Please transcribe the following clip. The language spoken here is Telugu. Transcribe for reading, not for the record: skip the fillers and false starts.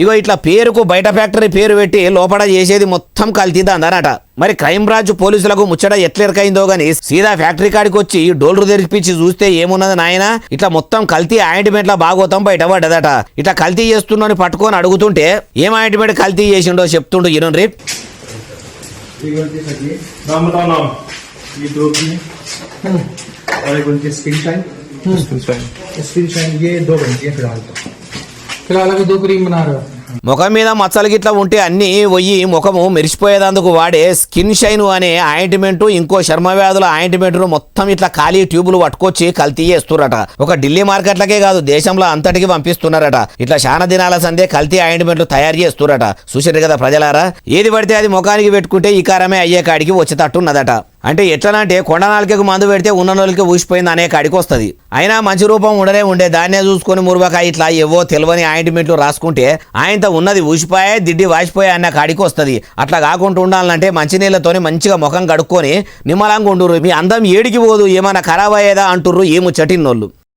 ఇగో ఇట్లా పేరుకు బయట ఫ్యాక్టరీ పేరు పెట్టి లోపల చేసేది మొత్తం కల్తీదందనట. మరి క్రైమ్ బ్రాంచ్ పోలీసులకు ముచ్చట ఎట్లెరకైందో గాని సీదా ఫ్యాక్టరీ కాడికి వచ్చి డోల్రు తెరిపించి చూస్తే ఏమున్నది నాయన, ఇట్లా మొత్తం కల్తీ ఆయింట్మెంట్ల బాగోతాం బయటపడ్డదట. ఇట్లా కల్తీ చేస్తున్నాని పట్టుకొని అడుగుతుంటే ఏం ఆయింట్మెంట్ కల్తీ చేసిండో చెప్తుండు ఇనుండ్రి. फिलहाल अभी 2 क्रीम बना रहे हो. ముఖం మీద మచ్చలు గిట్లా ఉంటే అన్ని పోయి ముఖము మెరిసిపోయేదందుకు వాడే స్కిన్ షైన్ అనే ఆయింట్మెంట్, ఇంకో చర్మ వ్యాధుల ఆయింట్మెంట్ మొత్తం ఇట్లా ఖాళీ ట్యూబులు పట్టుకొచ్చి కల్తీ చేస్తురట. ఒక ఢిల్లీ మార్కెట్లకే కాదు దేశంలో అంతటికి పంపిస్తున్నారట. ఇట్లా చాలా దినాల సందే కల్తీ ఆయింట్మెంట్లు తయారు చేస్తురట. చూసారు కదా ప్రజలారా, ఏది పడితే అది ముఖానికి పెట్టుకుంటే ఈ కారమే అయ్యే కాడికి వచ్చేటట్టున్నదట. అంటే ఎట్లనంటే కొండనాలికకు మందు పెడితే ఉన్ననోళ్ళకి ఊసిపోయింది అనే కాడికి వస్తుంది. అయినా మంచి రూపం ఉండే దాన్నే చూసుకొని మురుబకాయ ఇట్లా ఏవో తెలియని ఆయింట్మెంట్లు రాసుకుంటే ఆయనతో ఉన్నది ఊసిపోయే దిడ్డి వాసిపోయే అన్న కాడికి వస్తుంది. అట్లా కాకుండా ఉండాలంటే మంచినీళ్ళతోని మంచిగా ముఖం కడుక్కొని నిమ్మలంగా ఉండుర్రు. మీ అందం ఏడికి పోదు, ఏమైనా ఖరాబ్ అయ్యేదా అంటుర్రు ఈ ముచ్చటిన్నోళ్ళు.